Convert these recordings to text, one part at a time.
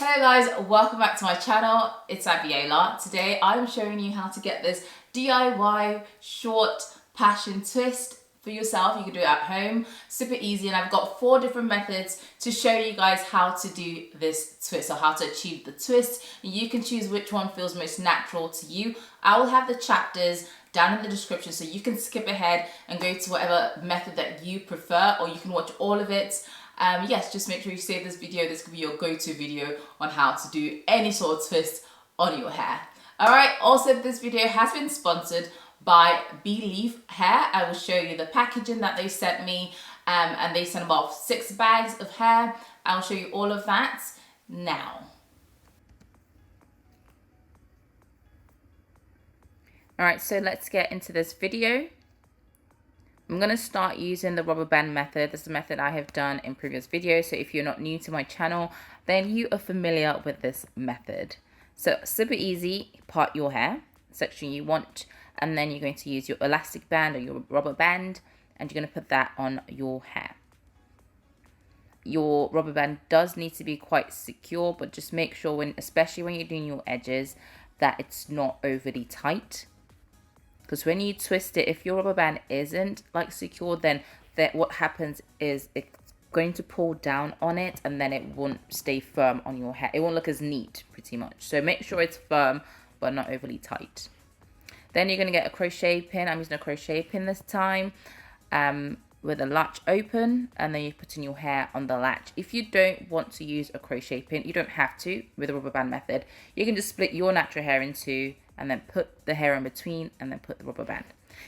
Hello guys, welcome back to my channel. It's Abiola. Today I'm showing you how to get this DIY short passion twist for yourself. You can do it at home, super easy, and I've got 4 different methods to show you guys how to do this twist or how to achieve the twist. You can choose which one feels most natural to you. I will have the chapters down in the description so you can skip ahead and go to whatever method that you prefer, or you can watch all of it. Yes, just make sure you save this video. This could be your go-to video on how to do any sort of twist on your hair. Alright, also this video has been sponsored by Beleaf Hair. I will show you the packaging that they sent me, and they sent about 6 bags of hair. I'll show you all of that now. Alright, so let's get into this video. I'm going to start using the rubber band method. This is a method I have done in previous videos, so if you're not new to my channel, then you are familiar with this method. So super easy, part your hair, section you want, and then you're going to use your elastic band or your rubber band, and you're going to put that on your hair. Your rubber band does need to be quite secure, but just make sure, especially when you're doing your edges, that it's not overly tight. Because when you twist it, if your rubber band isn't like secure, then what happens is it's going to pull down on it, and then it won't stay firm on your hair. It won't look as neat, pretty much. So make sure it's firm, but not overly tight. Then you're going to get a crochet pin. I'm using a crochet pin this time, with a latch open, and then you put in your hair on the latch. If you don't want to use a crochet pin, you don't have to with the rubber band method. You can just split your natural hair in 2, and then put the hair in between, and then put the rubber band.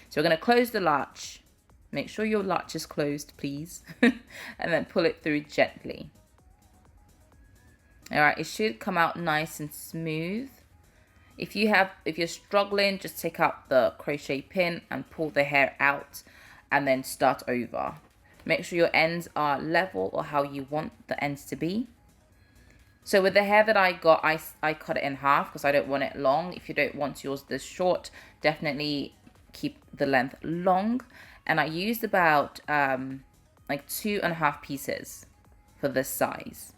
So we're going to close the latch. Make sure your latch is closed, please. And then pull it through gently. Alright, it should come out nice and smooth. If you're struggling, just take out the crochet pin and pull the hair out, and then start over. Make sure your ends are level, or how you want the ends to be. So with the hair that I got, I cut it in half because I don't want it long. If you don't want yours this short, definitely keep the length long. And I used about like 2.5 pieces for this size.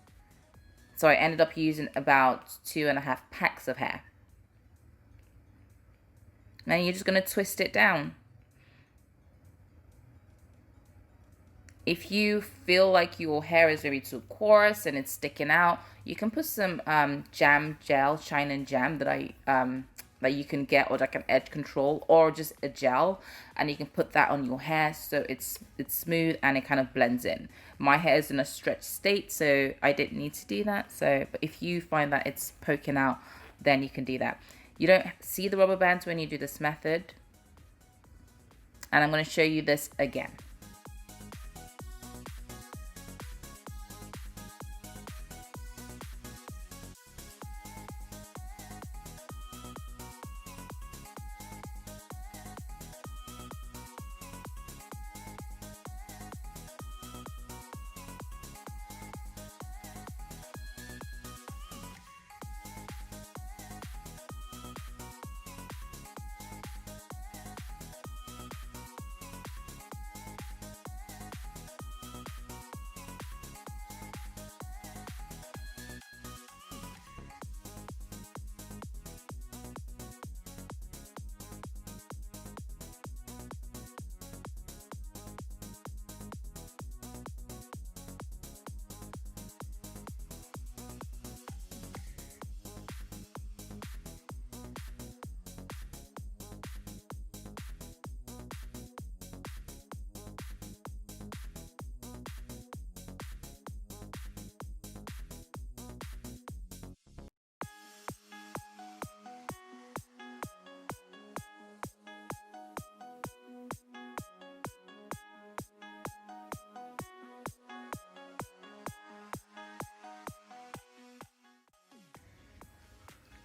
So I ended up using about 2.5 packs of hair. Now you're just going to twist it down. If you feel like your hair is very too coarse and it's sticking out, you can put some jam gel, shine and jam that you can get, or like an edge control, or just a gel, and you can put that on your hair so it's smooth and it kind of blends in. My hair is in a stretched state, so I didn't need to do that. But if you find that it's poking out, then you can do that. You don't see the rubber bands when you do this method, and I'm going to show you this again.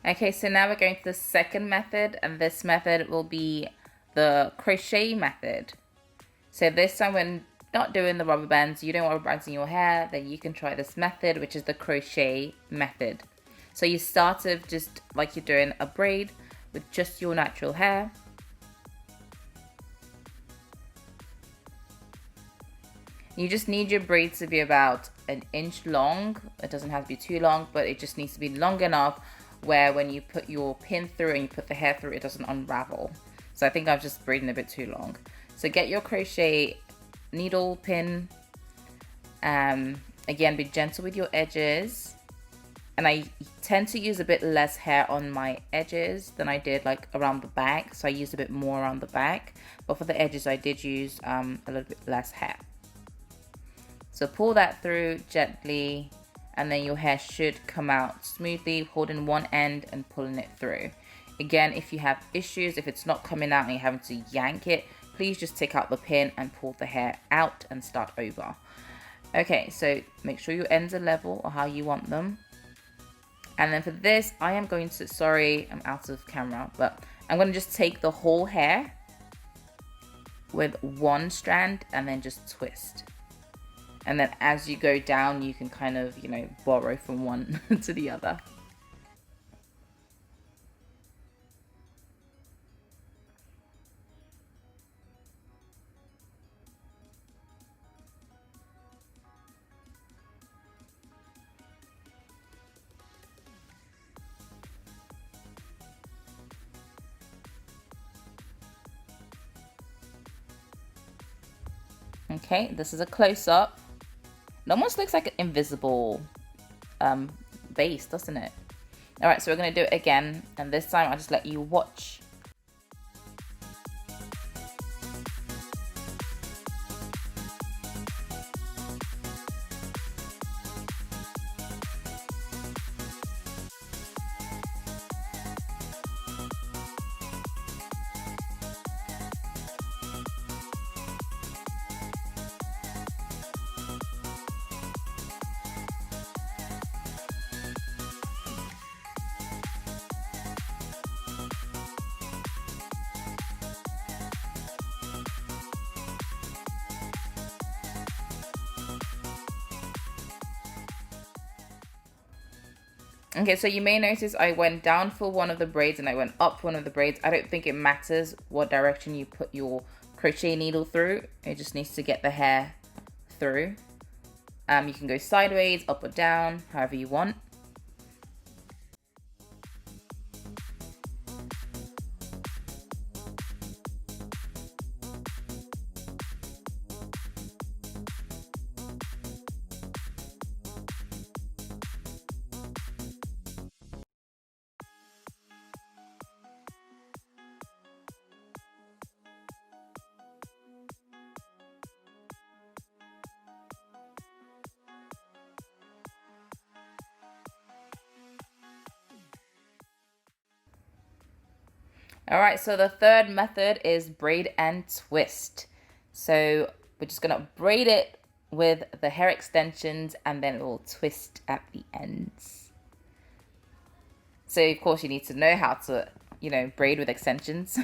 Okay, so now we're going to the second method, and this method will be the crochet method. So this time we're not doing the rubber bands. You don't want rubber bands in your hair, then you can try this method, which is the crochet method. So you start off just like you're doing a braid with just your natural hair. You just need your braids to be about an inch long. It doesn't have to be too long, but it just needs to be long enough where when you put your pin through and you put the hair through, it doesn't unravel. So I think I've just braided a bit too long. So get your crochet needle pin. Again, be gentle with your edges. And I tend to use a bit less hair on my edges than I did like around the back. So I used a bit more around the back. But for the edges, I did use a little bit less hair. So pull that through gently, and then your hair should come out smoothly, holding one end and pulling it through. Again, if you have issues, if it's not coming out and you're having to yank it, please just take out the pin and pull the hair out and start over. Okay, so make sure your ends are level or how you want them. And then for this, I am going to, sorry, I'm out of camera, but I'm going to just take the whole hair with one strand and then just twist. And then as you go down, you can kind of, you know, borrow from one to the other. Okay, this is a close-up. It almost looks like an invisible base, doesn't it? All right, so we're gonna do it again, and this time I'll just let you watch. Okay, so you may notice I went down for one of the braids and I went up for one of the braids. I don't think it matters what direction you put your crochet needle through. It just needs to get the hair through. You can go sideways, up or down, however you want. All right, so the third method is braid and twist. So we're just gonna braid it with the hair extensions and then it will twist at the ends. So of course you need to know how to, you know, braid with extensions.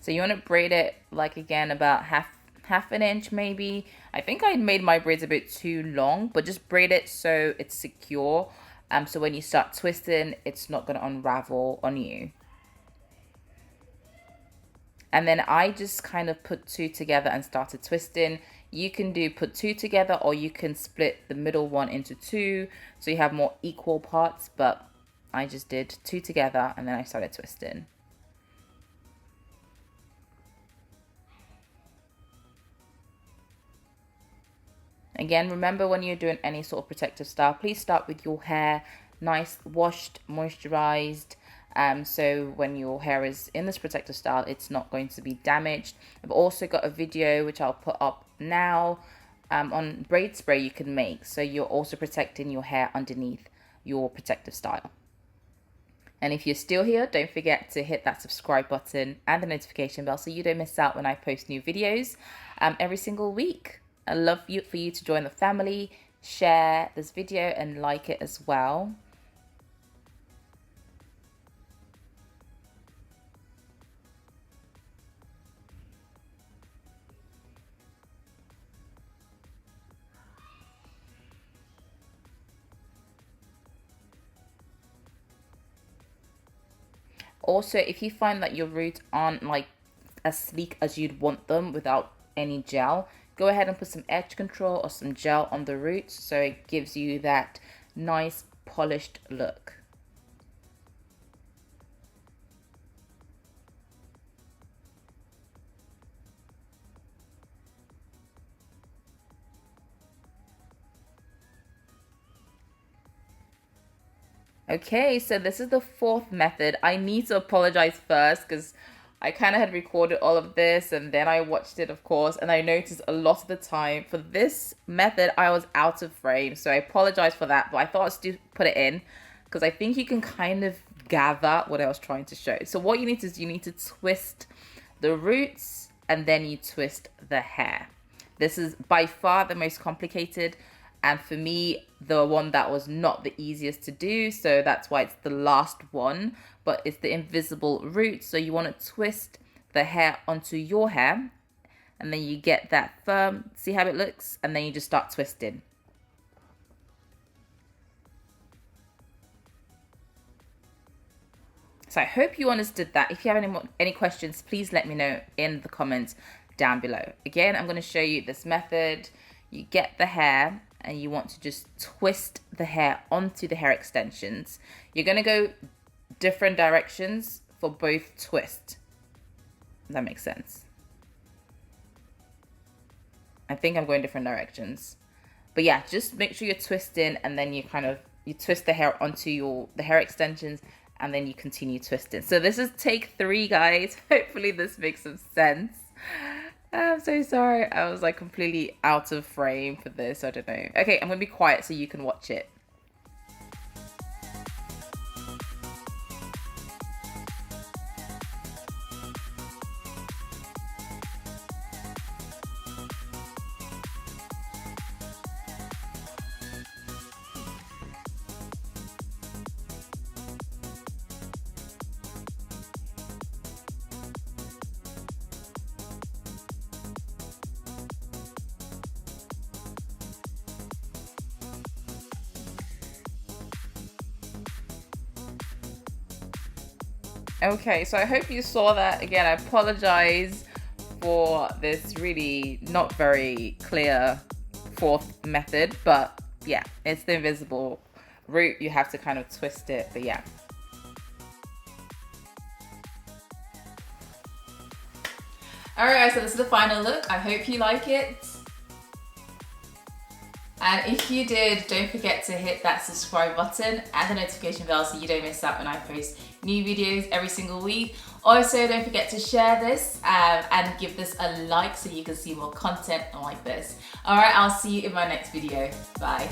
So you want to braid it like again about half an inch maybe. I think I made my braids a bit too long, but just braid it so it's secure. So when you start twisting, it's not going to unravel on you. And then I just kind of put two together and started twisting. You can do put two together, or you can split the middle one into two so you have more equal parts, but I just did two together and then I started twisting. Again, remember when you're doing any sort of protective style, please start with your hair nice, washed, moisturized. So when your hair is in this protective style, it's not going to be damaged. I've also got a video which I'll put up now on braid spray you can make. So you're also protecting your hair underneath your protective style. And if you're still here, don't forget to hit that subscribe button and the notification bell so you don't miss out when I post new videos every single week. I'd love for you to join the family, share this video and like it as well. also, if you find that your roots aren't like as sleek as you'd want them without any gel, go ahead and put some edge control or some gel on the roots so it gives you that nice polished look. Okay, so this is the fourth method. I need to apologize first because I kind of had recorded all of this and then I watched it, of course, and I noticed a lot of the time for this method I was out of frame. So I apologize for that, but I thought I'd still put it in because I think you can kind of gather what I was trying to show. So what you need to do, you need to twist the roots and then you twist the hair. This is by far the most complicated, and for me, the one that was not the easiest to do, so that's why it's the last one, but it's the invisible root. So you want to twist the hair onto your hair, and then you get that firm, see how it looks, and then you just start twisting. So I hope you understood that. If you have any questions, please let me know in the comments down below. Again, I'm going to show you this method. You get the hair and you want to just twist the hair onto the hair extensions. You're going to go different directions for both twists. Does that make sense? I think I'm going different directions. But yeah, just make sure you're twisting and then you twist the hair onto the hair extensions and then you continue twisting. So this is take 3, guys. Hopefully this makes some sense. I'm so sorry. I was like completely out of frame for this. I don't know. Okay, I'm going to be quiet so you can watch it. Okay, so I hope you saw that. Again, I apologize for this really not very clear fourth method, but yeah, it's the invisible root. You have to kind of twist it, but yeah. Alright guys, so this is the final look. I hope you like it. And if you did, don't forget to hit that subscribe button and the notification bell so you don't miss out when I post new videos every single week. Also, don't forget to share this and give this a like so you can see more content like this. Alright, I'll see you in my next video. Bye.